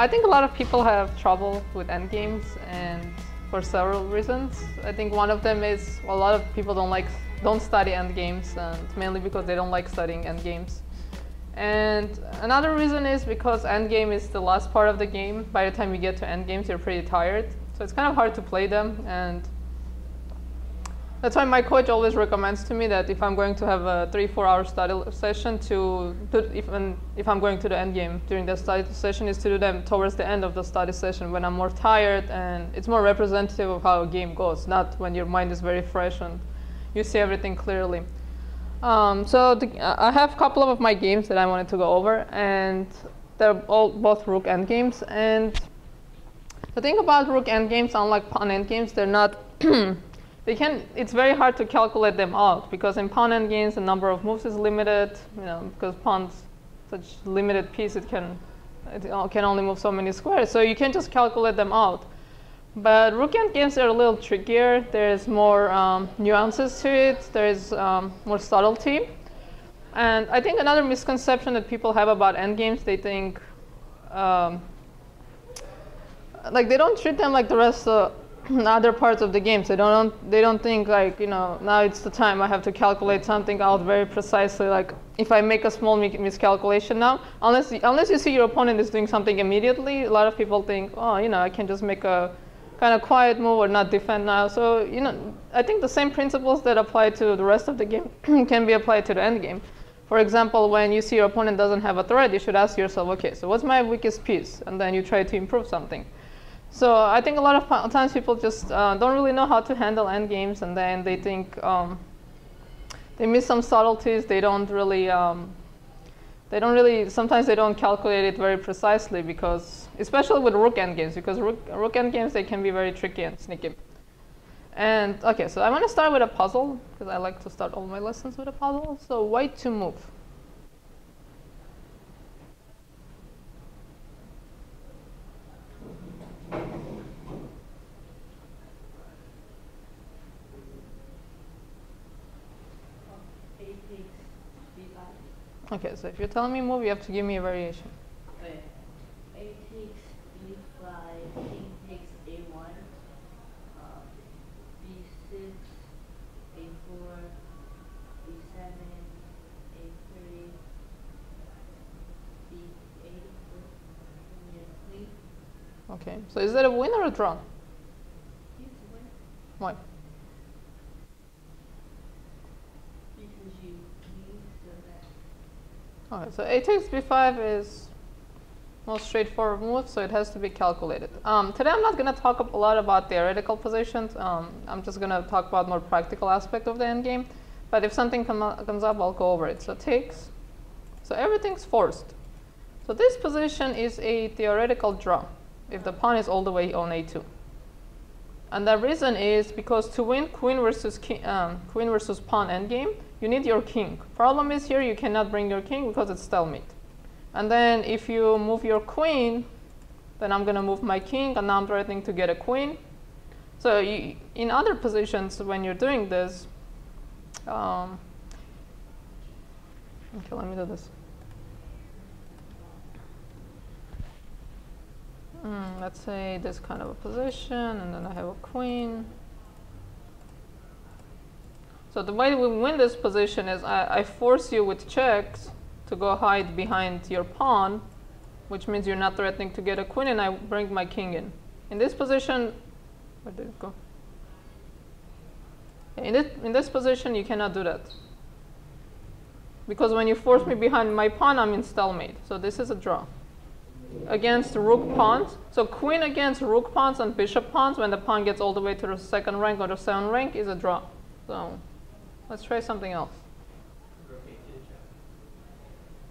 I think a lot of people have trouble with endgames, and for several reasons. I think one of them is a lot of people don't study endgames, and mainly because they don't like studying endgames. And another reason is because endgame is the last part of the game. By the time you get to endgames, you're pretty tired, so it's kind of hard to play them. And that's why my coach always recommends to me that if I'm going to have a 3-4 hour study session, even if I'm going to the end game during the study session, is to do them towards the end of the study session when I'm more tired, and it's more representative of how a game goes, not when your mind is very fresh and you see everything clearly. I have a couple of my games that I wanted to go over, and they're both Rook endgames. And the thing about Rook endgames, unlike Pawn endgames, they're not it's very hard to calculate them out, because in pawn endgames the number of moves is limited, because pawn's such limited piece, it can only move so many squares, so you can't just calculate them out. But rook endgames are a little trickier. There's more nuances to it. There's more subtlety. And I think another misconception that people have about endgames, they think they don't treat them like the rest of other parts of the game. So they don't think now it's the time I have to calculate something out very precisely. Like if I make a small miscalculation now, unless you see your opponent is doing something immediately, a lot of people think, oh, I can just make a kind of quiet move or not defend now. So I think the same principles that apply to the rest of the game can be applied to the end game. For example, when you see your opponent doesn't have a threat, you should ask yourself, okay, so what's my weakest piece? And then you try to improve something. So I think a lot of times people just don't really know how to handle endgames, and then they think they miss some subtleties. Sometimes they don't calculate it very precisely, because, especially with rook endgames, because rook endgames, they can be very tricky and sneaky. And okay, so I want to start with a puzzle, because I like to start all my lessons with a puzzle. So white to move. Okay, so if you're telling me move, you have to give me a variation. Okay. A takes B5, king takes A1, B6, A4, B7, A3, B8, queen. Okay, so is that a win or a draw? It's a win. Why? Because you need so that. Okay, so A takes B5 is most straightforward move, so it has to be calculated. Today I'm not going to talk a lot about theoretical positions. I'm just going to talk about more practical aspect of the endgame. But if something comes up, I'll go over it. So takes. So everything's forced. So this position is a theoretical draw if the pawn is all the way on A2. And the reason is because to win queen versus pawn endgame, you need your king. Problem is here you cannot bring your king because it's stalemate. And then if you move your queen, then I'm going to move my king, and now I'm threatening to get a queen. So in other positions, when you're doing this, okay, let me do this. Let's say this kind of a position, and then I have a queen. So the way we win this position is I force you with checks to go hide behind your pawn, which means you're not threatening to get a queen, and I bring my king in. In this position, where did it go? In this position, you cannot do that. Because when you force me behind my pawn, I'm in stalemate. So this is a draw. Against rook pawns. So queen against rook pawns and bishop pawns, when the pawn gets all the way to the second rank or the seventh rank, is a draw. So let's try something else. Rook A2 check.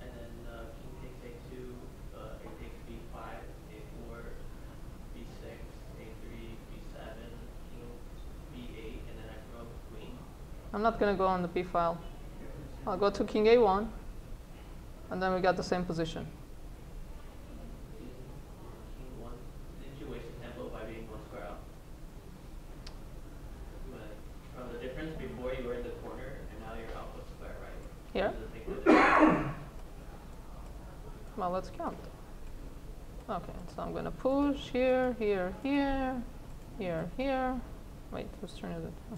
And then king takes A2, A takes B5, A4, B6, A3, B7, king B8, and then I throw queen. I'm not going to go on the B file. I'll go to king A1, and then we got the same position. King 1. Didn't you waste a tempo by being one square out? From the difference before you were in the corner, and now you're out one square, right? Here? Well, let's count. Okay, so I'm gonna push here, here, here, here, here. Wait, whose turn is it? Oh.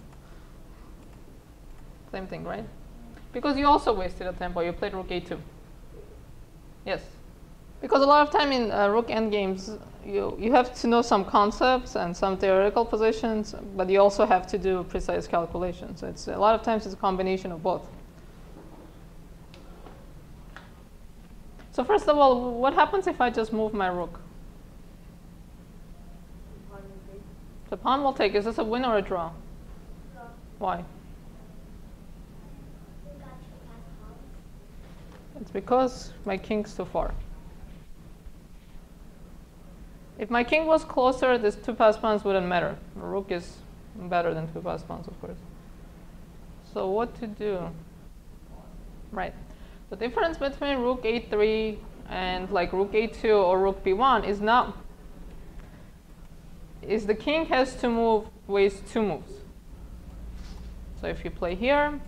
Same thing, right? Because you also wasted a tempo. You played rook a2. Yes. Because a lot of time in rook endgames, you have to know some concepts and some theoretical positions, but you also have to do precise calculations. So it's a lot of times it's a combination of both. So first of all, what happens if I just move my rook? The pawn will take. Is this a win or a draw? Draw. Why? It's because my king's too far. If my king was closer, this two pass pawns wouldn't matter. The rook is better than two pass pawns, of course. So what to do? Right. The difference between rook a3 and like rook a2 or rook b1 is the king has to waste two moves. So if you play here,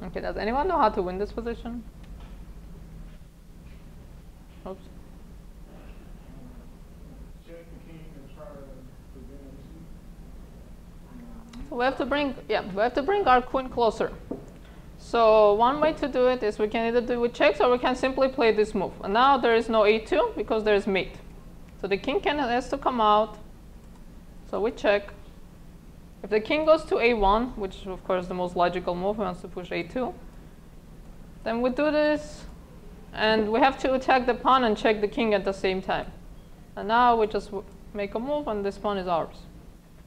okay, does anyone know how to win this position? Oops. So we have to bring our queen closer. So one way to do it is we can either do it with checks or we can simply play this move. And now there is no a2 because there is mate. So the king has to come out. So we check. If the king goes to a1, which is of course the most logical move, he wants to push a2, then we do this, and we have to attack the pawn and check the king at the same time. And now we just make a move, and this pawn is ours.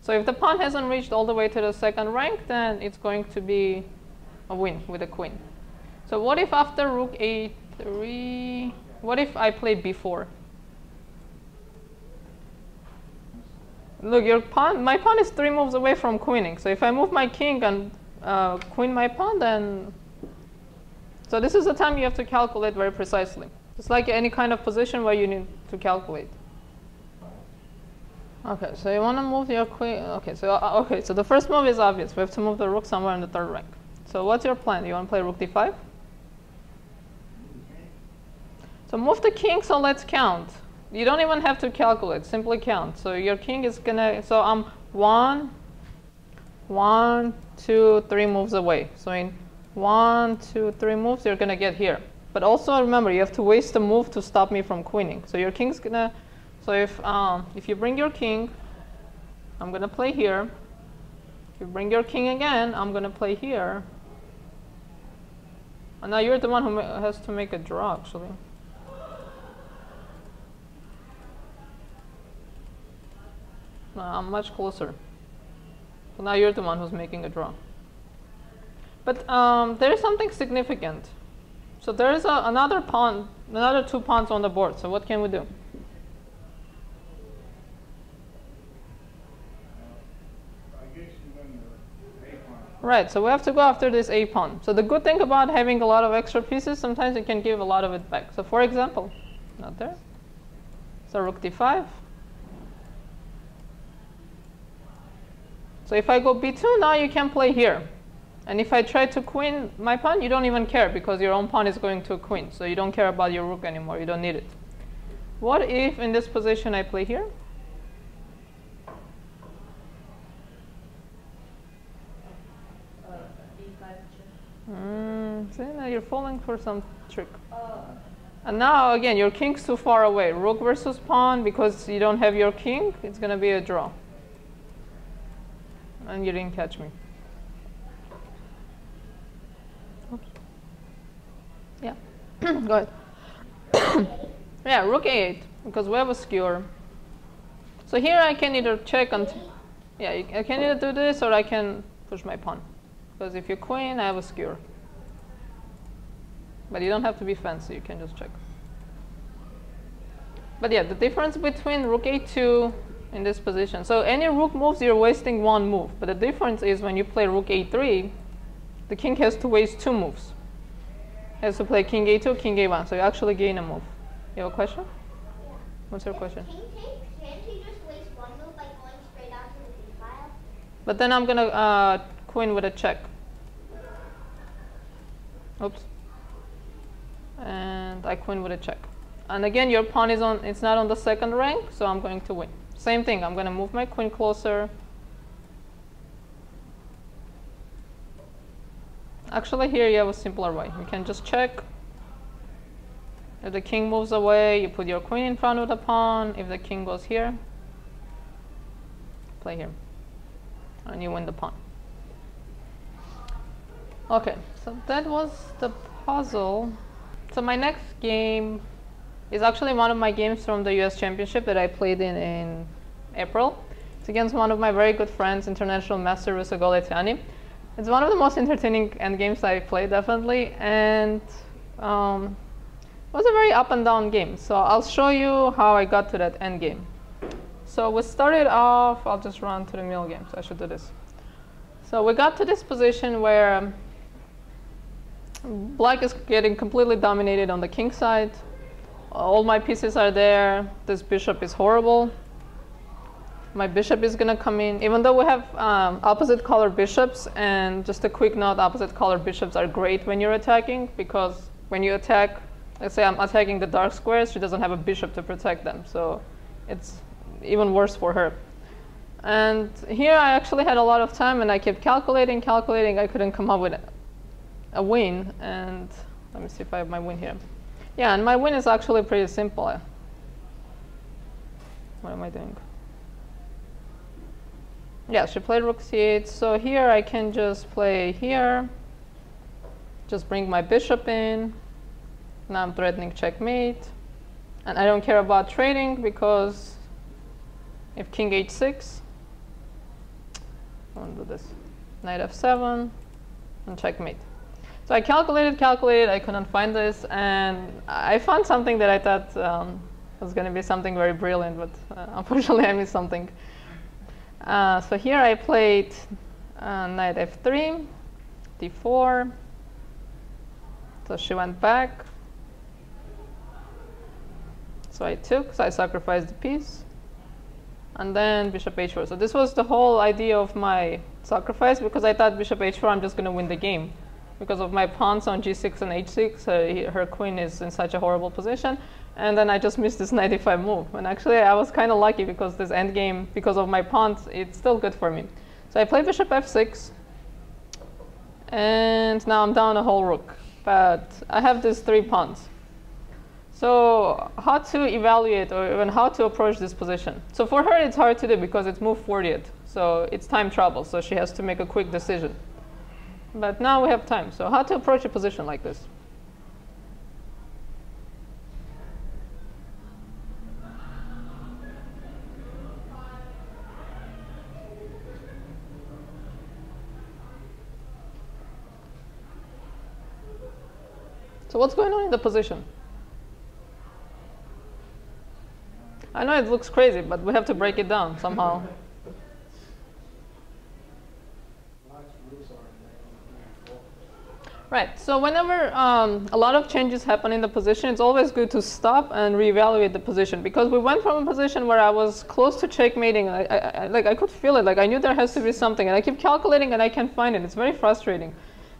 So if the pawn hasn't reached all the way to the second rank, then it's going to be a win with the queen. So what if after rook a3, what if I play b4? Look, my pawn is 3 moves away from queening. So if I move my king and queen my pawn, then... So this is the time you have to calculate very precisely. It's like any kind of position where you need to calculate. Okay, so you want to move your queen. Okay, so the first move is obvious. We have to move the rook somewhere in the third rank. So what's your plan? You want to play rook d5? So move the king, so let's count. You don't even have to calculate, simply count. So your king is gonna, so I'm 1, 2, 3 moves away. So in 1, 2, 3 moves, you're gonna get here. But also remember, you have to waste a move to stop me from queening. So your king's gonna, so if you bring your king, I'm gonna play here. If you bring your king again, I'm gonna play here. And now you're the one who has to make a draw, actually. No, I'm much closer. So now you're the one who's making a draw. But there is something significant. So there is another pawn, another 2 pawns on the board. So what can we do? I guess you win the a pawn. Right, so we have to go after this a pawn. So the good thing about having a lot of extra pieces, sometimes you can give a lot of it back. So for example, not there. So rook d5. So if I go b2, now you can play here. And if I try to queen my pawn, you don't even care because your own pawn is going to a queen. So you don't care about your rook anymore. You don't need it. What if in this position I play here? D5 check. See, now you're falling for some trick. And now, again, your king's too far away. Rook versus pawn, because you don't have your king, it's going to be a draw. And you didn't catch me. Oops. Yeah, go ahead. Yeah, rook a8, because we have a skewer. So here I can either check until, yeah, I can either do this or I can push my pawn. Because if you queen, I have a skewer. But you don't have to be fancy, you can just check. But yeah, the difference between rook a2 in this position. So any rook moves, you're wasting 1 move. But the difference is when you play rook a3, the king has to waste 2 moves. He has to play king a2, king a1. So you actually gain a move. You have a question? Yeah. What's your question? King takes, can't he just waste 1 move by going straight out to the d file? But then I'm going to queen with a check. Oops. And I queen with a check. And again, your pawn is on, it's not on the second rank, so I'm going to win. Same thing, I'm going to move my queen closer. Actually, here you have a simpler way. You can just check. If the king moves away, you put your queen in front of the pawn. If the king goes here, play here. And you win the pawn. Okay, so that was the puzzle. So my next game is actually one of my games from the US Championship that I played in April. It's against one of my very good friends, International Master Rusa Goletiani. It's one of the most entertaining endgames I played, definitely, and it was a very up and down game. So I'll show you how I got to that endgame. So we started off, I'll just run to the middle game, so I should do this. So we got to this position where black is getting completely dominated on the king side. All my pieces are there. This bishop is horrible. My bishop is going to come in. Even though we have opposite color bishops, and just a quick note, opposite color bishops are great when you're attacking, because when you attack, let's say I'm attacking the dark squares, she doesn't have a bishop to protect them. So it's even worse for her. And here I actually had a lot of time, and I kept calculating. I couldn't come up with a win. And let me see if I have my win here. Yeah, and my win is actually pretty simple. What am I doing? Yeah, she played rook c8. So here I can just play here. Just bring my bishop in. Now I'm threatening checkmate. And I don't care about trading, because if king h6, I want to do this. Knight f7 and checkmate. So I calculated, I couldn't find this, and I found something that I thought was going to be something very brilliant, but unfortunately I missed something. So here I played knight f3, d4, so she went back. So I took, so I sacrificed the piece, and then bishop h4. So this was the whole idea of my sacrifice, because I thought bishop h4, I'm just going to win the game. Because of my pawns on g6 and h6, her queen is in such a horrible position. And then I just missed this knight e5 move. And actually, I was kind of lucky, because this endgame, because of my pawns, it's still good for me. So I play bishop f6. And now I'm down a whole rook. But I have these 3 pawns. So how to evaluate, or even how to approach this position? So for her, it's hard to do, because it's move 40th. So it's time trouble. So she has to make a quick decision. But now we have time. So how to approach a position like this? So what's going on in the position? I know it looks crazy, but we have to break it down somehow. Right, so whenever a lot of changes happen in the position, it's always good to stop and reevaluate the position, because we went from a position where I was close to checkmating. I could feel it, like I knew there has to be something, and I keep calculating and I can't find it. It's very frustrating.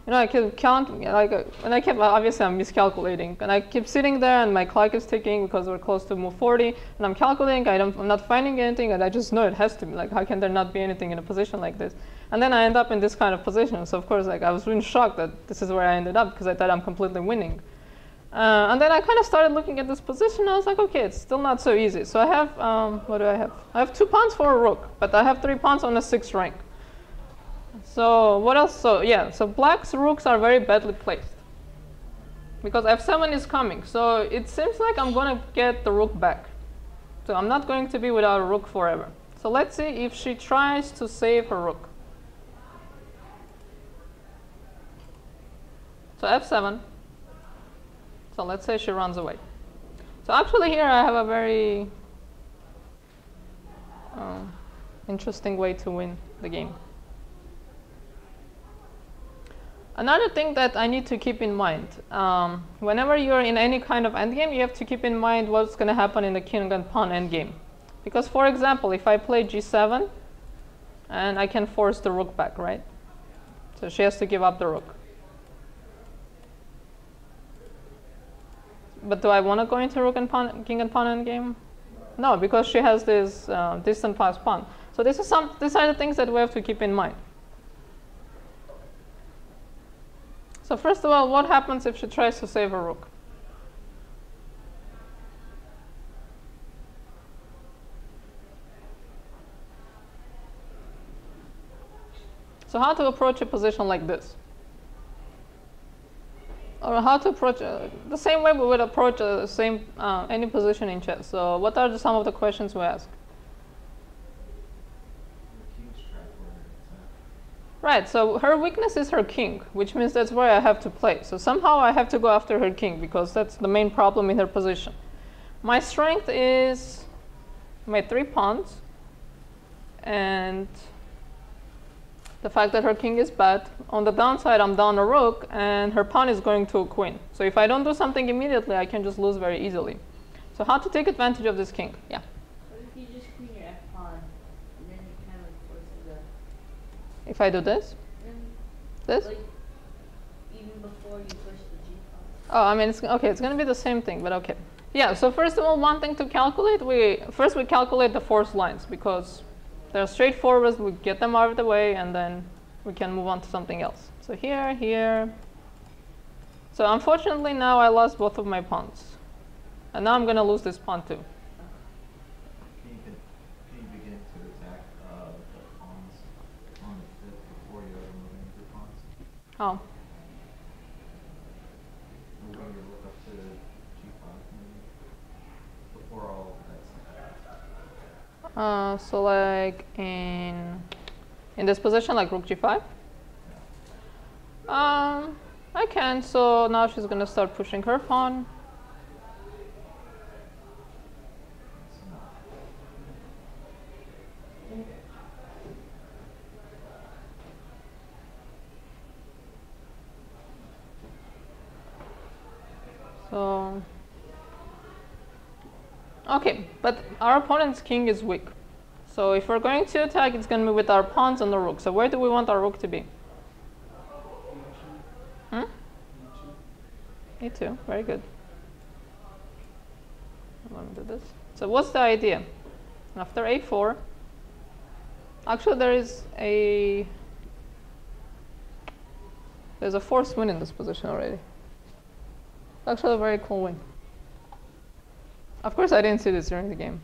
You know, I keep counting, and I kept, obviously I'm miscalculating, and I keep sitting there and my clock is ticking because we're close to move 40, and I'm calculating, I'm not finding anything, and I just know it has to be. Like, how can there not be anything in a position like this? And then I end up in this kind of position. So of course, like, I was really shocked that this is where I ended up, because I thought I'm completely winning. And then I kind of started looking at this position, and I was like, okay, it's still not so easy. So I have, what do I have? I have 2 pawns for a rook, but I have 3 pawns on a 6th rank. So what else? So yeah, so black's rooks are very badly placed, because f7 is coming. So it seems like I'm going to get the rook back. So I'm not going to be without a rook forever. So let's see if she tries to save her rook. So f7. So let's say she runs away. So actually here I have a very interesting way to win the game. Another thing that I need to keep in mind, whenever you're in any kind of endgame, you have to keep in mind what's going to happen in the king and pawn endgame. Because for example, if I play g7, and I can force the rook back, right? So she has to give up the rook. But do I want to go into rook and pawn, king and pawn endgame? No, because she has this distant pass pawn. So these are the things that we have to keep in mind. So first of all, what happens if she tries to save her rook? So how to approach a position like this? Or how to approach the same way we would approach any position in chess. So what are some of the questions we ask? Right, so her weakness is her king, which means that's where I have to play. So somehow I have to go after her king because that's the main problem in her position. My strength is my 3 pawns and the fact that her king is bad. On the downside, I'm down a rook and her pawn is going to a queen. So if I don't do something immediately, I can just lose very easily. So how to take advantage of this king? Yeah. What if you just queen your F pawn and then you kind of force the If I do this? This? like even before you push the G pawn. Oh, I mean, it's going to be the same thing, but okay. Yeah, so first of all, one thing to calculate, we calculate the force lines because they're straightforward, we get them out of the way, and then we can move on to something else. So here, here. So unfortunately, now I lost both of my pawns. And now I'm going to lose this pawn too. Can you begin to attack the pawns on the fifth before you ever move into pawns? How? Moving your rook up to g5 maybe? Before all that's So like in this position, like rook g5? I can. So now she's going to start pushing her pawn. So, okay, but our opponent's king is weak. So if we're going to attack, it's going to be with our pawns and the rook. So where do we want our rook to be? E2, very good. Let me do this. So what's the idea? After a4, actually there's a forced win in this position already. Actually a very cool win. Of course I didn't see this during the game.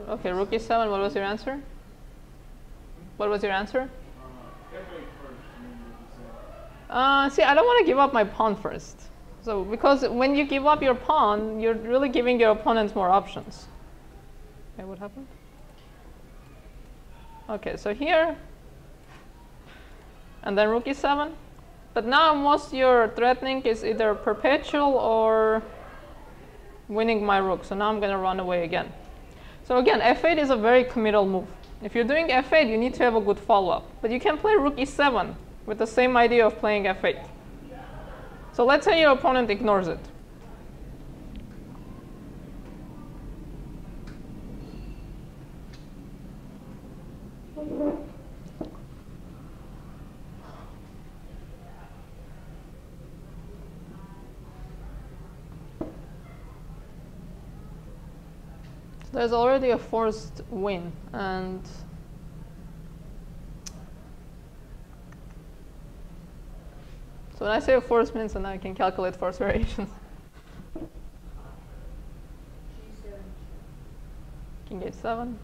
Okay, rook e7, what was your answer? What was your answer? See, I don't want to give up my pawn first. So, because when you give up your pawn, you're really giving your opponents more options. Okay, what happened? Okay, so here, and then rook e7. But now most you're threatening is either perpetual or winning my rook. So now I'm going to run away again. So again, f8 is a very committal move. If you're doing f8, you need to have a good follow-up. But you can play rook e7 with the same idea of playing f8. So let's say your opponent ignores it. There's already a forced win, and so when I say a forced win, so now I can calculate force variations. King h7.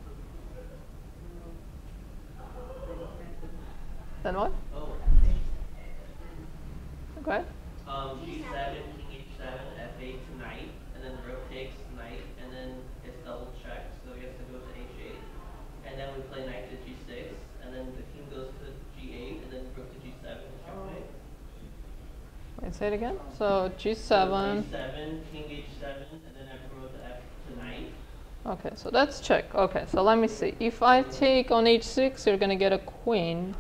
Then what? Oh, Go ahead. G7, King H7, F8 to knight, and then rook takes knight, and then it's double checked, so he has to go to H8, and then we play knight to G6, and then the king goes to G8, and then rook to G7, checkmate. Wait, say it again. So G7. G7, King H7, and then Emperor to F to knight. Okay, so that's check. Okay, so let me see. If I take on H6, you're gonna get a queen.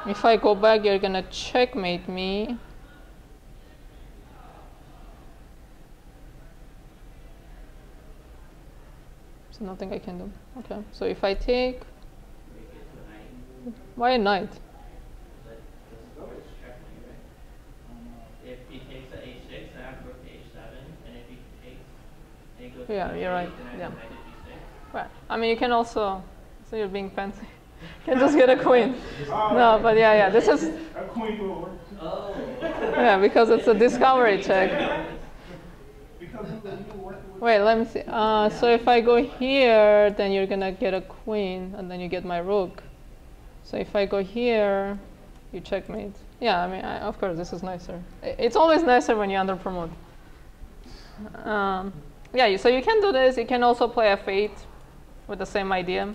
If I go back, you're gonna checkmate me. So nothing I can do. Okay. So if I take, Break it to a knight. why a knight? But this board is checkmate, right? If he takes a h6, I have rook to h7, and if he takes, and he goes to Yeah, you're h8, right. then I Yeah. have knight to g6. Right. I mean, you can also, so you're being fancy. You can just get a queen. No, but yeah, this is, A queen will work. Oh. yeah, because it's a discovery check. Because you work with. Wait, let me see. So if I go here, then you're gonna get a queen, and then you get my rook. So if I go here, you checkmate. Yeah, I mean, of course, this is nicer. It's always nicer when you under promote. Yeah, so you can do this. You can also play f8 with the same idea.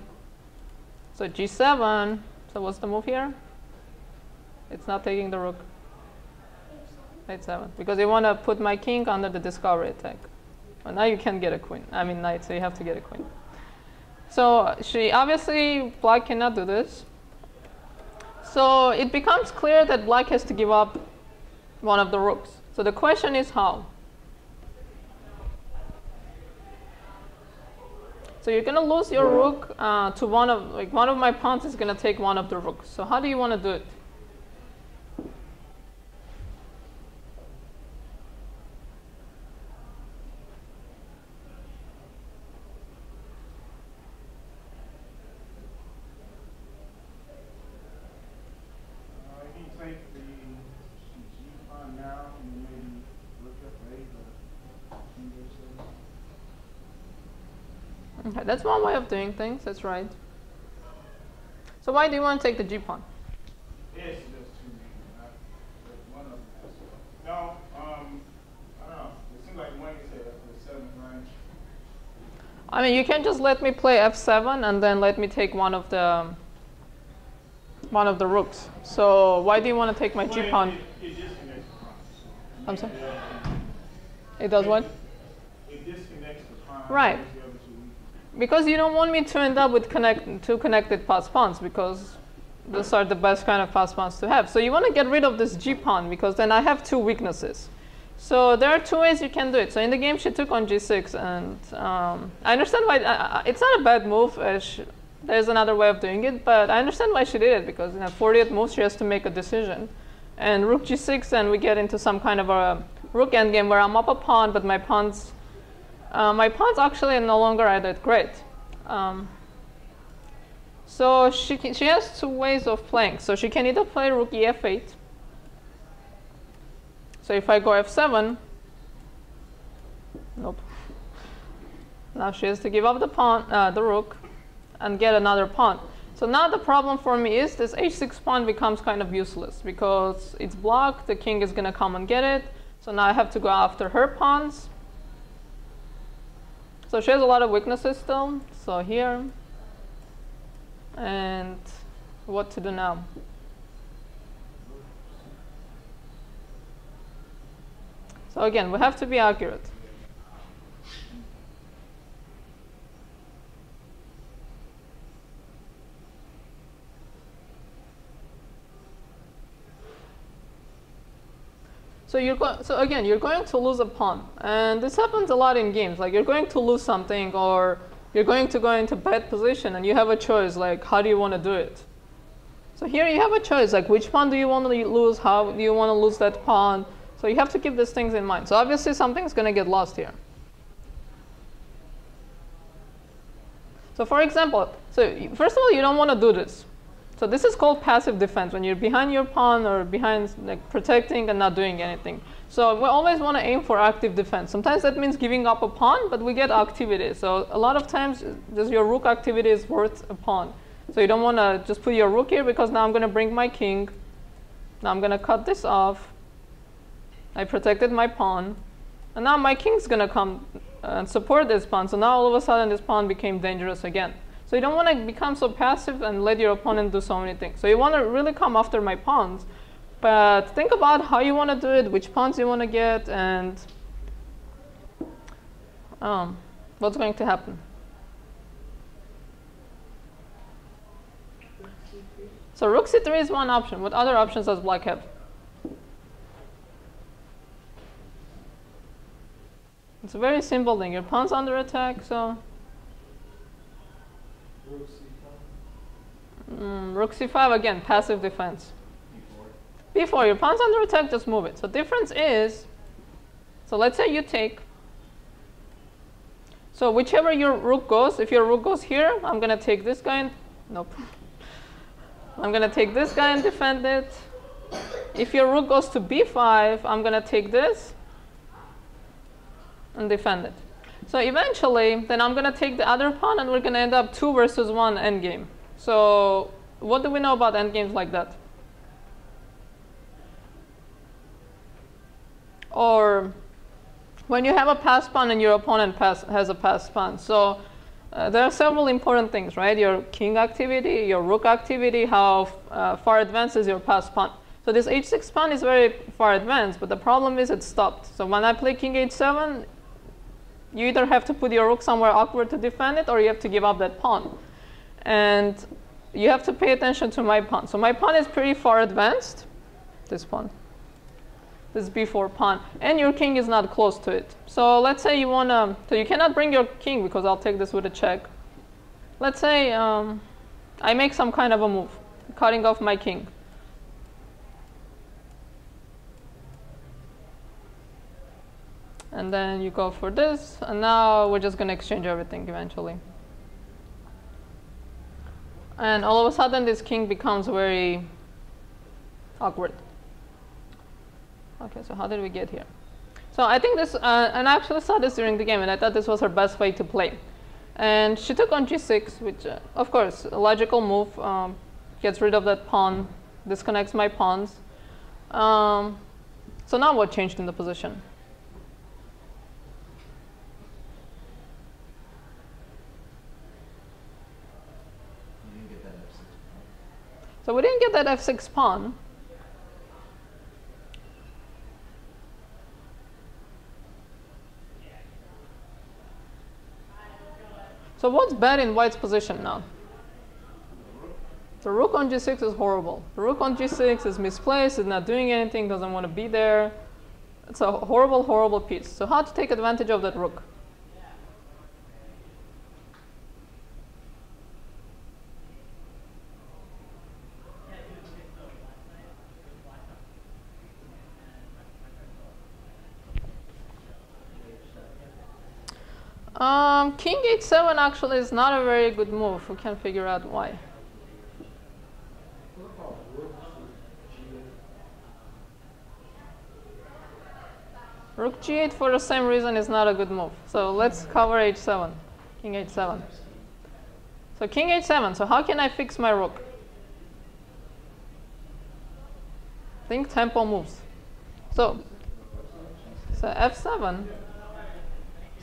So g7. So what's the move here? It's not taking the rook. h7, because you want to put my king under the discovery attack. Well, now you can't get a queen. I mean knight, so you have to get a queen. So she obviously black cannot do this. So it becomes clear that black has to give up one of the rooks. So the question is how. So you're gonna lose your rook to one of my pawns is gonna take one of the rooks. So how do you want to do it? He take the g-pawn now and maybe look up a Okay, that's one way of doing things. That's right. So why do you want to take the g-pawn? Yes, it does too many. One of them has to. No, I don't know. It seems like one you said the seventh range. I mean, you can just let me play f7 and then let me take one of the rooks. So why do you want to take my g-pawn? It disconnects the pawn. I'm sorry? It does what? It disconnects the pawn. Right. The other two weak. Because you don't want me to end up with two connected pass pawns, because those are the best kind of pass pawns to have. So you want to get rid of this g-pawn, because then I have two weaknesses. So there are two ways you can do it. So in the game, she took on g6, and I understand why. It's not a bad move. There's another way of doing it, but I understand why she did it, because in a 40th move, she has to make a decision. And rook g6, and we get into some kind of a rook endgame where I'm up a pawn, but my pawns actually no longer are that great. So she has two ways of playing. So she can either play rook ef8. So if I go f7, nope. Now she has to give up the pawn, the rook, and get another pawn. So now the problem for me is this h6 pawn becomes kind of useless, because it's blocked. The king is going to come and get it. So now I have to go after her pawns. So she has a lot of weaknesses still. So here, and what to do now? So again, we have to be accurate. So again, you're going to lose a pawn, and this happens a lot in games. Like, you're going to lose something, or you're going to go into bad position, and you have a choice. Like, how do you want to do it? So here you have a choice. Like, which pawn do you want to lose? How do you want to lose that pawn? So you have to keep these things in mind. So obviously something's going to get lost here. So for example, first of all, you don't want to do this. So this is called passive defense, when you're behind your pawn or behind, like, protecting and not doing anything. So we always want to aim for active defense. Sometimes that means giving up a pawn, but we get activity. So a lot of times, just your rook activity is worth a pawn. So you don't want to just put your rook here, because now I'm going to bring my king. Now I'm going to cut this off. I protected my pawn. And now my king's going to come and support this pawn. So now all of a sudden this pawn became dangerous again. So you don't want to become so passive and let your opponent do so many things. So you want to really come after my pawns. But think about how you want to do it, which pawns you want to get, and what's going to happen. So rook c3 is one option. What other options does black have? It's a very simple thing. Your pawn's under attack, so Rook C5. Rook c5, again, passive defense. B4. B4, your pawn's under attack, just move it. So difference is, so let's say you take. So whichever your rook goes, if your rook goes here, I'm going to take this guy and, nope. I'm going to take this guy and defend it. If your rook goes to b5, I'm going to take this and defend it. So eventually, then I'm going to take the other pawn and we're going to end up 2 versus 1 endgame. So what do we know about endgames like that? Or when you have a passed pawn and your opponent has a passed pawn. So there are several important things, right? Your king activity, your rook activity, how far advanced is your passed pawn. So this h6 pawn is very far advanced, but the problem is it's stopped. So when I play king h7, you either have to put your rook somewhere awkward to defend it, or you have to give up that pawn. And you have to pay attention to my pawn. So my pawn is pretty far advanced, this pawn. This b4 pawn, and your king is not close to it. So let's say you want to, so you cannot bring your king because I'll take this with a check. Let's say I make some kind of a move, cutting off my king. And then you go for this, and now we're just going to exchange everything eventually. And all of a sudden this king becomes very awkward. Okay, so how did we get here? So I think this, and I actually saw this during the game, and I thought this was her best way to play. And she took on g6, which, of course, a logical move, gets rid of that pawn, disconnects my pawns. So now what changed in the position? You didn't get that F6 pawn. So we didn't get that f6 pawn. So what's bad in white's position now? The rook on g6 is horrible. The rook on g6 is misplaced, is not doing anything, doesn't want to be there. It's a horrible, horrible piece. So how to take advantage of that rook? King h7 actually is not a very good move. We can't figure out why. Rook g8 for the same reason is not a good move. So let's cover h7, king h7. So king h7, so how can I fix my rook? Think tempo moves. So f7.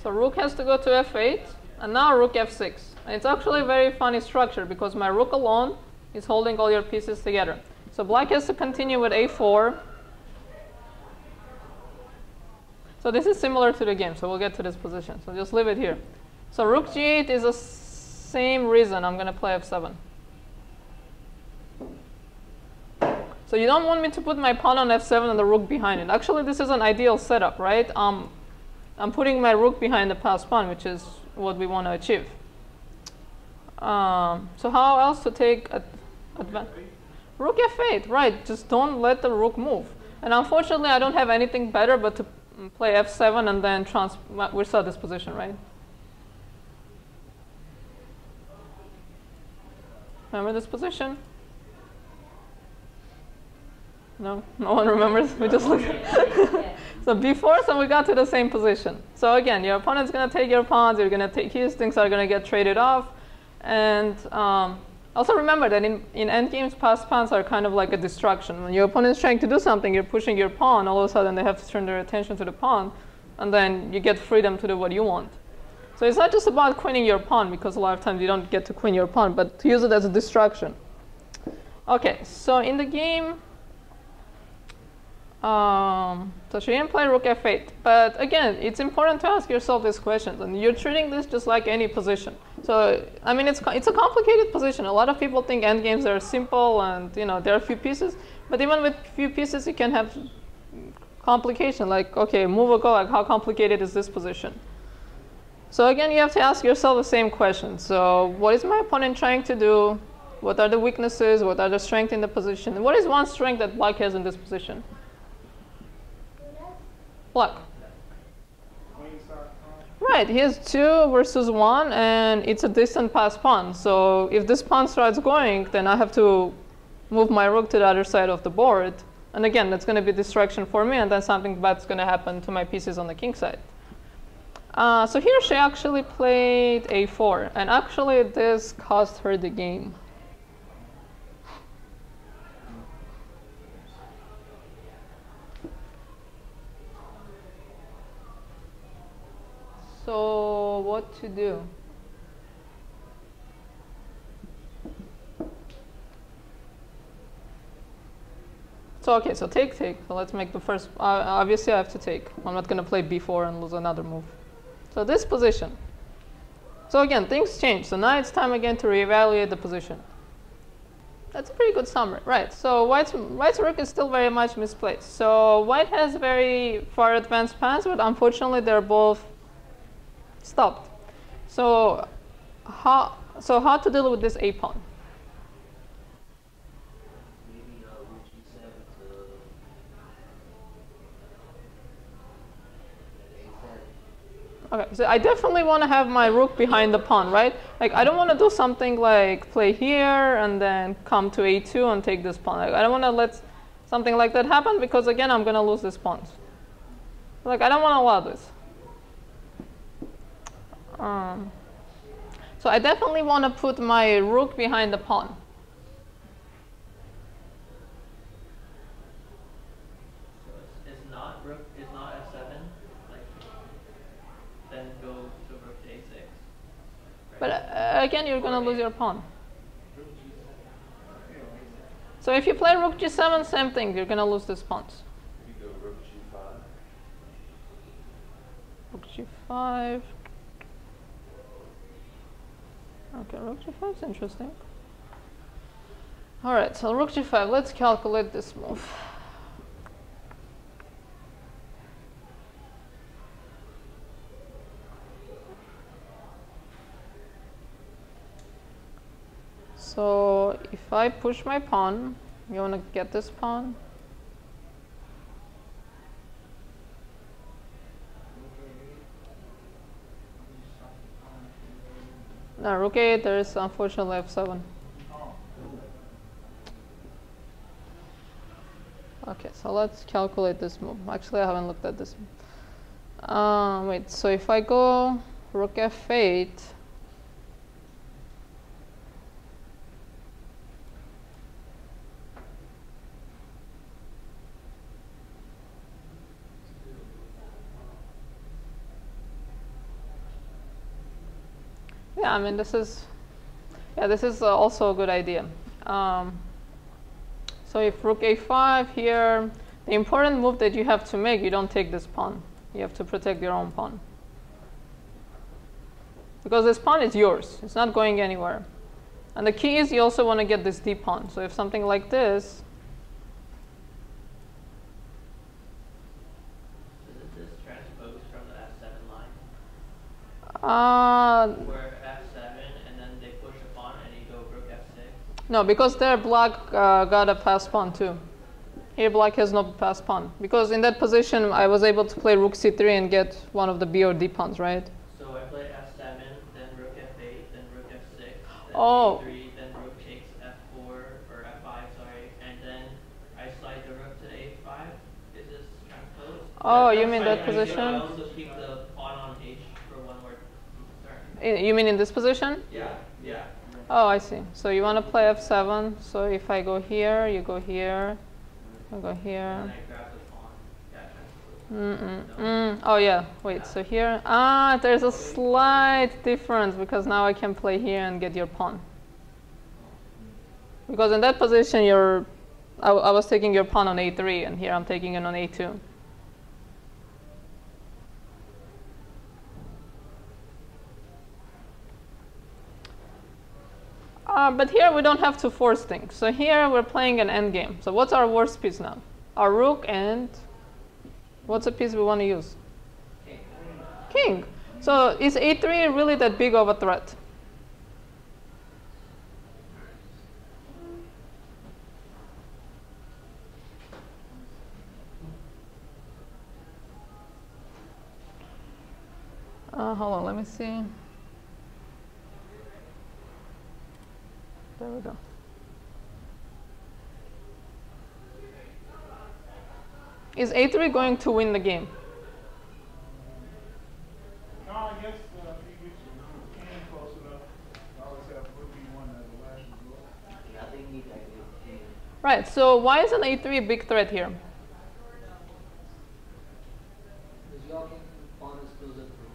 So rook has to go to f8, and now rook f6. And it's actually a very funny structure because my rook alone is holding all your pieces together. So black has to continue with a4. So this is similar to the game, so we'll get to this position. So just leave it here. So rook g8 is the same reason I'm going to play f7. So you don't want me to put my pawn on f7 and the rook behind it. Actually, this is an ideal setup, right? I'm putting my rook behind the passed pawn, which is what we want to achieve. So how else to take advantage? Rook f8, right. Just don't let the rook move. And unfortunately, I don't have anything better but to play f7 and then we saw this position, right? Remember this position? No? No one remembers? We just looked at So b4, so we got to the same position. So again, your opponent's going to take your pawns, you're going to take his, things are going to get traded off. And also remember that in endgames, passed pawns are kind of like a distraction. When your opponent's trying to do something, you're pushing your pawn, all of a sudden they have to turn their attention to the pawn, and then you get freedom to do what you want. So it's not just about queening your pawn, because a lot of times you don't get to queen your pawn, but to use it as a distraction. Okay, so in the game, so she didn't play rook f8. But again, it's important to ask yourself these questions. And you're treating this just like any position. So, I mean, it's a complicated position. A lot of people think endgames are simple and, you know, there are a few pieces. But even with few pieces, you can have complication. Like, okay, move or go. Like, how complicated is this position? So again, you have to ask yourself the same question. So what is my opponent trying to do? What are the weaknesses? What are the strengths in the position? What is one strength that black has in this position? Black. Right, he has 2 versus 1, and it's a distant pass pawn. So if this pawn starts going, then I have to move my rook to the other side of the board. And again, that's going to be distraction for me, and then something bad's going to happen to my pieces on the king side. So here she actually played a4, and actually this cost her the game. So what to do? So okay, so take. So let's make the first. Obviously, I have to take. I'm not going to play b4 and lose another move. So this position. So again, things change. So now it's time again to reevaluate the position. That's a pretty good summary, right? So white's rook is still very much misplaced. So white has very far advanced pawns, but unfortunately they're both stopped. So how to deal with this a pawn? Maybe rook g7 to a7. Okay, so I definitely want to have my rook behind the pawn, right? Like I don't want to do something like play here and then come to a2 and take this pawn. Like, I don't want to let something like that happen because again I'm going to lose this pawn. Like I don't want to allow this. So I definitely want to put my rook behind the pawn. So it's not rook, it's not f7, like then go to rook to a6. Right? But again, you're going to lose your pawn. So if you play rook g7, same thing. You're going to lose this pawn. You go rook g5. Rook g5. Okay, rook g5 is interesting. All right, so rook g5. Let's calculate this move. So if I push my pawn, you want to get this pawn. No, rook a8, there is unfortunately f7. Okay, so let's calculate this move. Actually, I haven't looked at this. Wait, so if I go rook f8, yeah, I mean, this is also a good idea. So if rook a5 here, the important move that you have to make, you don't take this pawn. You have to protect your own pawn. Because this pawn is yours. It's not going anywhere. And the key is you also want to get this d pawn. So if something like this, Is this transposed from the f7 line? Where f7 and then they push a pawn and you go rook f6? no, because there black got a pass pawn too. Here black has no pass pawn. Because in that position I was able to play rook c3 and get one of the b or d pawns, right? So I play f7, then rook f8, then rook f6, then Oh. a3, then rook takes f4 or f5, sorry, and then I slide the rook to a5. Is this transposed? Oh, That's you mean fine. that I position? also keep the pawn on h for one more turn. You mean in this position? Yeah, yeah. Oh, I see. So you want to play f7. So if I go here, you go here, I go And here. I grab the pawn. Yeah, transposed. Oh yeah, wait, so here, there's a slight difference because now I can play here and get your pawn. Because in that position, I was taking your pawn on a3 and here I'm taking it on a2. But here we don't have to force things. So here we're playing an endgame. So what's our worst piece now? Our rook and what's a piece we want to use? King. So is a3 really that big of a threat? Hold on, let me see. There we go. Is a3 going to win the game? No, I guess if you get your king close enough, I always have rook b1 as a last resort. Yeah, they need that good. Right, so why isn't a3 a big threat here? Because y'all can pawn is still up for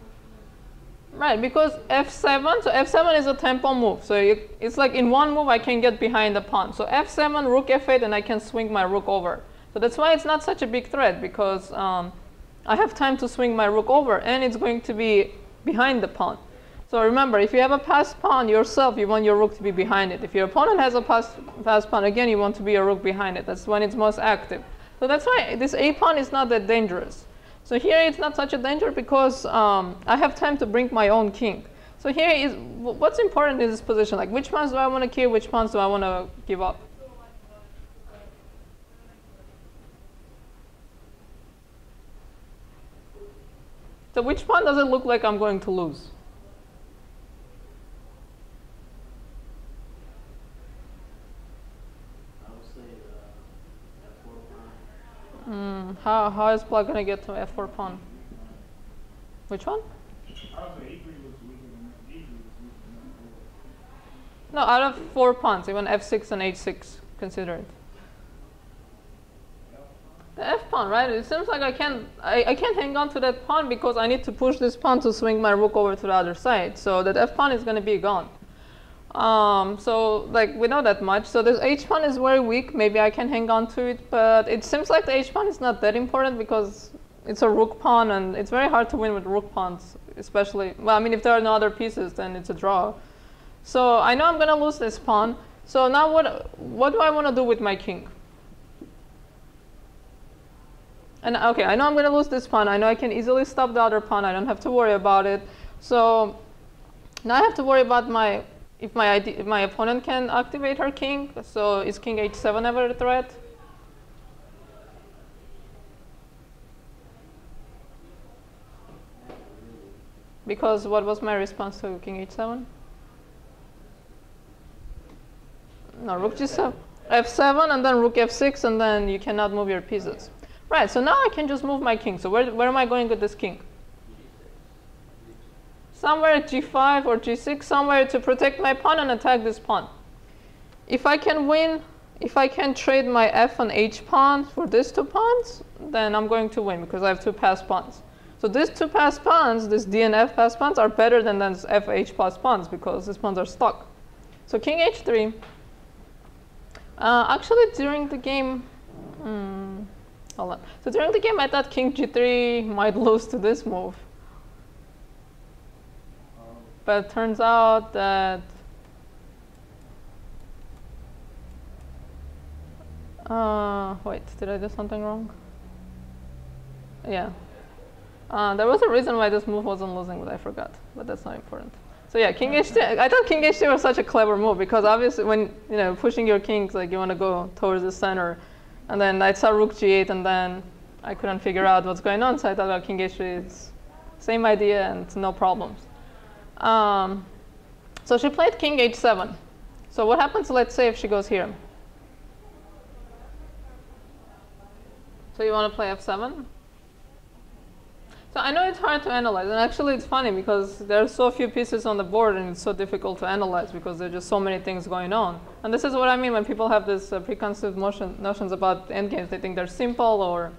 much. Right, because f7, so f7 is a tempo move. So it's like in one move I can get behind the pawn. So f7, rook f8, and I can swing my rook over. So that's why it's not such a big threat, because I have time to swing my rook over, and it's going to be behind the pawn. So remember, if you have a passed pawn yourself, you want your rook to be behind it. If your opponent has a passed pawn, again, you want to be a rook behind it. That's when it's most active. So that's why this a pawn is not that dangerous. So here it's not such a danger because I have time to bring my own king. So here is what's important in this position. Like, which pawns do I want to kill? Which pawns do I want to give up? So which pawn does it look like I'm going to lose? I would say f4 pawn. How is Black going to get to f4 pawn? Which one? I would say e3 looks weaker than e3 looks weaker than No, out of 4 pawns, even f6 and h6 considered. The f pawn, right? It seems like I can't hang on to that pawn because I need to push this pawn to swing my rook over to the other side. So that f pawn is going to be gone. So like we know that much. So this h pawn is very weak. Maybe I can hang on to it, but it seems like the h pawn is not that important because it's a rook pawn, and it's very hard to win with rook pawns, especially. Well, I mean, if there are no other pieces, then it's a draw. So I know I'm going to lose this pawn. So now what do I want to do with my king? And okay, I know I'm going to lose this pawn. I know I can easily stop the other pawn. I don't have to worry about it. So now I have to worry about if my opponent can activate her king. So is king h7 ever a threat? Because what was my response to king h7? No, rook g7, f7, and then rook f6, and then you cannot move your pieces. Right, so now I can just move my king. So where am I going with this king? Somewhere at g5 or g6, somewhere to protect my pawn and attack this pawn. If I can win, if I can trade my f and h pawn for these 2 pawns, then I'm going to win because I have 2 passed pawns. So these 2 passed pawns, this d and f passed pawns, are better than this f h passed pawns because these pawns are stuck. So king h3. Actually, during the game, hold on. So during the game, I thought king g3 might lose to this move. But it turns out that wait, did I do something wrong? Yeah. There was a reason why this move wasn't losing, but I forgot. But that's not important. So yeah, king h3. I thought king h3 was such a clever move because obviously when pushing your kings, like you want to go towards the center, and then I saw rook g8, and then I couldn't figure out what's going on. So I thought, well, king h3 is same idea and no problems. So she played king h7. So what happens? Let's say if she goes here. So you want to play f7? So I know it's hard to analyze, and actually it's funny because there are so few pieces on the board and it's so difficult to analyze because there are just so many things going on. And this is what I mean when people have this preconceived notions about endgames. They think they're simple, or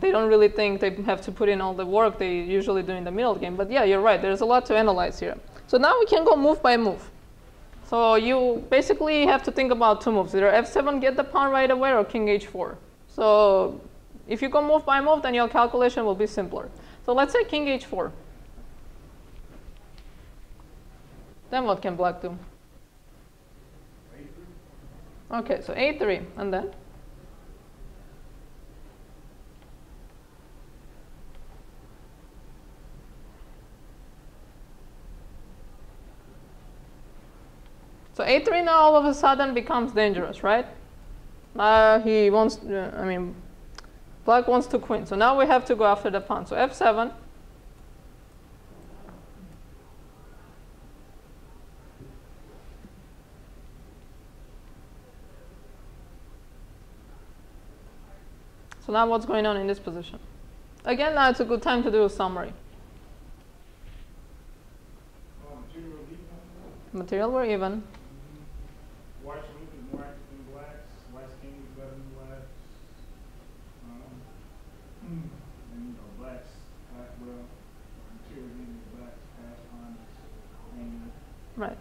they don't really think they have to put in all the work they usually do in the middle game. But yeah, you're right. There's a lot to analyze here. So now we can go move by move. So you basically have to think about 2 moves. Either f7, get the pawn right away, or king h4. So if you go move by move, then your calculation will be simpler. So let's say king h4. Then what can black do? Okay, so a3, and then? a3 now all of a sudden becomes dangerous, right? He wants, black wants to queen. So now we have to go after the pawn. So f7. So now what's going on in this position? Again, now it's a good time to do a summary. Material were even. White's a little bit more active than black's. White's king is better than black's. And black's well. Material meaning black's pass on is Right.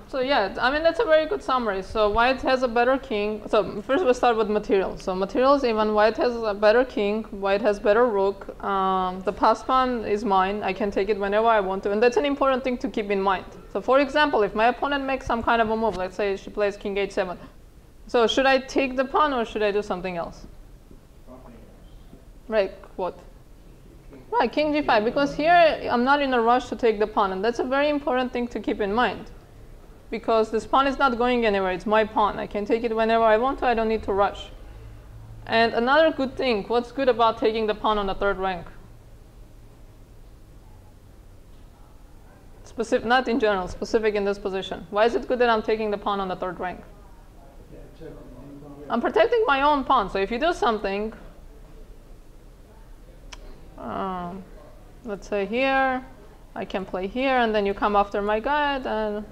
So yeah, that's a very good summary. So white has a better king. So first we'll start with material. So material is even. White has a better king. White has better rook. The pass pawn is mine. I can take it whenever I want to. And that's an important thing to keep in mind. So for example, if my opponent makes some kind of a move, let's say she plays king h7. So should I take the pawn or should I do something else? Right, what? Right, king g5. Because here I'm not in a rush to take the pawn. And that's a very important thing to keep in mind. Because this pawn is not going anywhere. It's my pawn. I can take it whenever I want to. I don't need to rush. And another good thing, what's good about taking the pawn on the third rank? Specific, not in general, specific in this position. Why is it good that I'm taking the pawn on the third rank? I'm protecting my own pawn. So if you do something, let's say here, I can play here, and then you come after my guide, and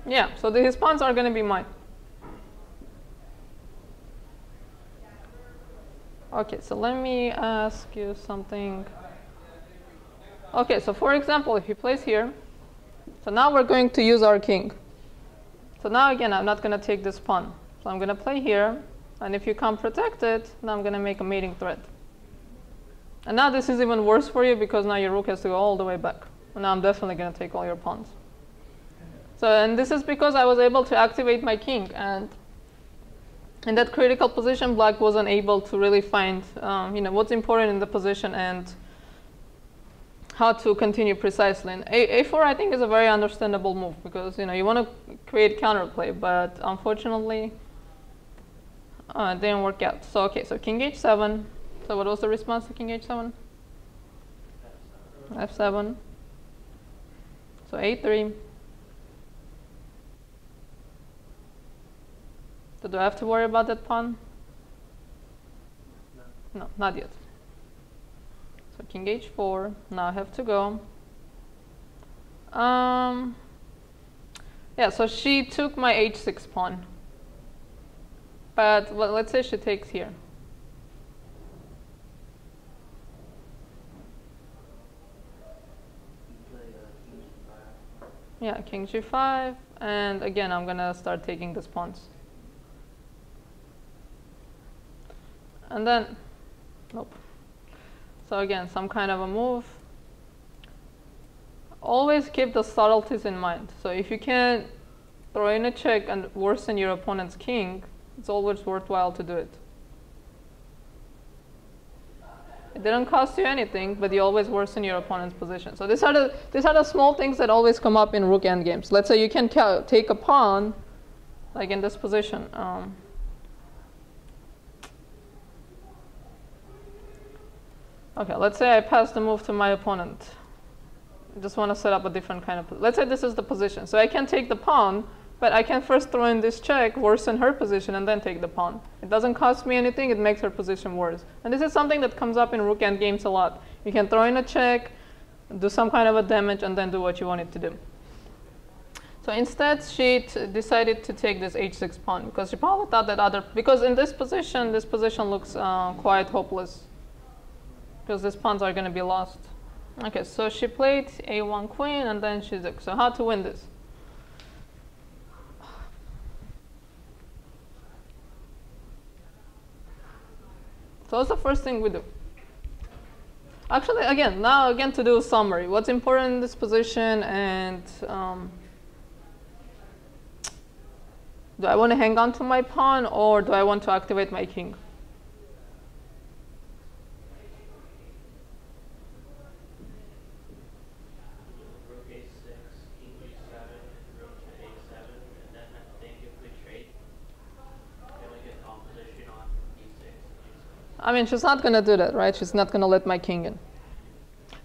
yeah, so his pawns are going to be mine. Okay, so let me ask you something. Okay, so for example, if he plays here, so now we're going to use our king. So now again, I'm not going to take this pawn. So I'm going to play here, and if you come protect it, now I'm going to make a mating threat. And now this is even worse for you because now your rook has to go all the way back. And now I'm definitely going to take all your pawns. So, and this is because I was able to activate my king, and in that critical position, black wasn't able to really find, what's important in the position and how to continue precisely. And a4, I think, is a very understandable move because you want to create counterplay, but unfortunately, it didn't work out. So okay, so king h7. So what was the response to king h7? f7. So a3. So do I have to worry about that pawn? No, not yet. So king h4. Now I have to go. Yeah, so she took my h6 pawn. But well, let's say she takes here. Yeah, king g5. And again, I'm going to start taking these pawns. And then, nope. So again, some kind of a move. Always keep the subtleties in mind. So if you can throw in a check and worsen your opponent's king, it's always worthwhile to do it. It didn't cost you anything, but you always worsen your opponent's position. So these are the small things that always come up in rook endgames. Let's say you can take a pawn, like in this position. Okay, let's say I pass the move to my opponent. I just want to set up a different kind of, let's say this is the position. So I can take the pawn, but I can first throw in this check, worsen her position, and then take the pawn. It doesn't cost me anything, it makes her position worse. And this is something that comes up in rook endgames a lot. You can throw in a check, do some kind of a damage, and then do what you want it to do. So instead, she decided to take this h6 pawn, because she probably thought that because in this position looks quite hopeless. Because these pawns are going to be lost. Okay, so she played a1 queen, and then she took. So how to win this? So what's the first thing we do? Actually, again to do a summary. What's important in this position, and do I want to hang on to my pawn, or do I want to activate my king? I mean, she's not going to do that, right? She's not going to let my king in.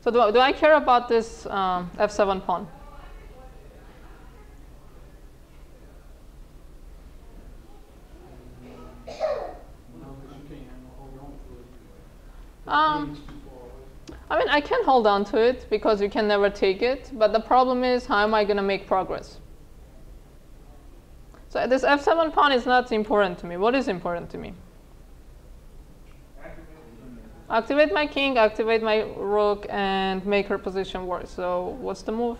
So do I care about this f7 pawn? I mean, I can hold on to it because you can never take it. But the problem is, how am I going to make progress? So this f7 pawn is not important to me. What is important to me? Activate my king, activate my rook, and make her position worse. So what's the move?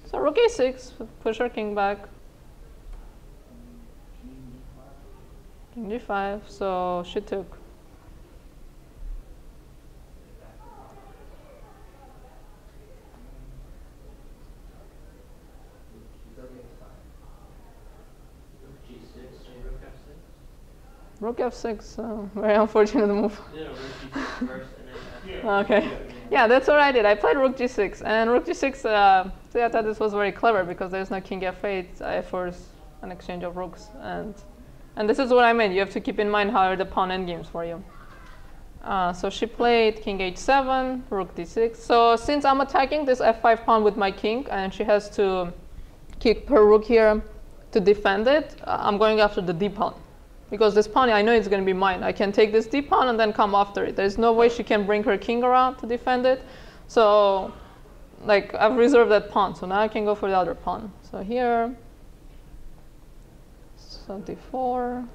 So rook a6, push her king back. King d5, so she took. Rook f6, very unfortunate move. Yeah, rook g6 first and then Okay. Yeah, that's what I did. I played rook g6. And rook g6, see, I thought this was very clever because there's no king f8. I force an exchange of rooks. And this is what I meant. You have to keep in mind how are the pawn endgames for you. So she played king h7, rook d6. So since I'm attacking this f5 pawn with my king, and she has to keep her rook here to defend it, I'm going after the d pawn. Because this pawn, I know it's going to be mine. I can take this d pawn and then come after it. There's no way she can bring her king around to defend it. So, like, I've reserved that pawn. So now I can go for the other pawn. So here, so d4.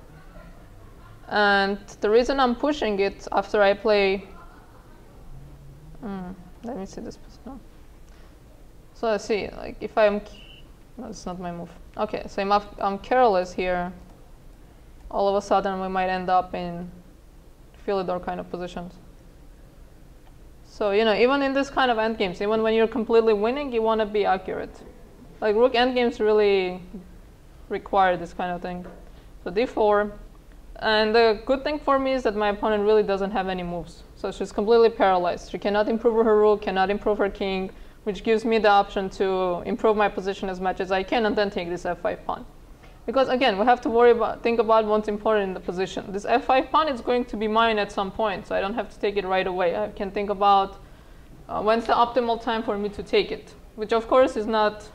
And the reason I'm pushing it after I play, let me see this. No. So let's see, like, if I'm, no, it's not my move. Okay, so I'm careless here. All of a sudden we might end up in Philidor kind of positions. So, you know, even in this kind of endgames, even when you're completely winning, you want to be accurate. Like rook endgames really require this kind of thing. So d4. And the good thing for me is that my opponent really doesn't have any moves. So she's completely paralyzed. She cannot improve her rook, cannot improve her king, which gives me the option to improve my position as much as I can and then take this f5 pawn. Because again, we have to think about what's important in the position. This f5 pawn is going to be mine at some point, so I don't have to take it right away. I can think about when's the optimal time for me to take it, which of course is not,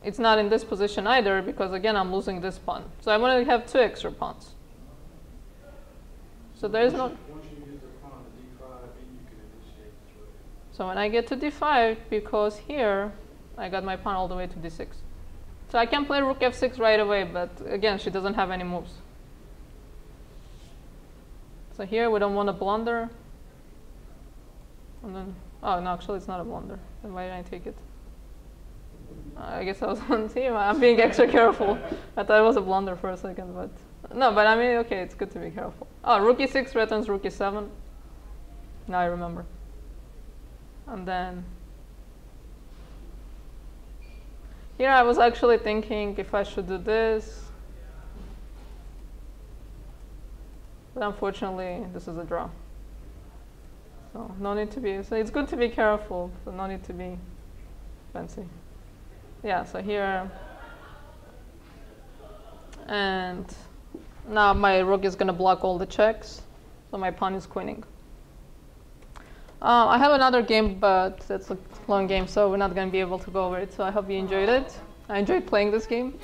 it's not in this position either, because again, I'm losing this pawn. So I want to have 2 extra pawns. So there is no. Once you use the pawn to d5, then you can initiate the trade. So when I get to d5, because here I got my pawn all the way to d6. So I can play rook f6 right away, but again, she doesn't have any moves. So here we don't want to blunder. And then, oh no, actually it's not a blunder. Then why didn't I take it? I guess I was on team. I'm being extra careful. I thought it was a blunder for a second, but no, but I mean, okay, it's good to be careful. Oh, rook e6 returns rook e7. Now I remember. And then here I was actually thinking if I should do this. But unfortunately, this is a draw. So no need to be, so it's good to be careful, but no need to be fancy. Yeah, so here, and now my rook is going to block all the checks, so my pawn is queening. I have another game, but it's a long game, so we're not going to be able to go over it. So I hope you enjoyed it. I enjoyed playing this game.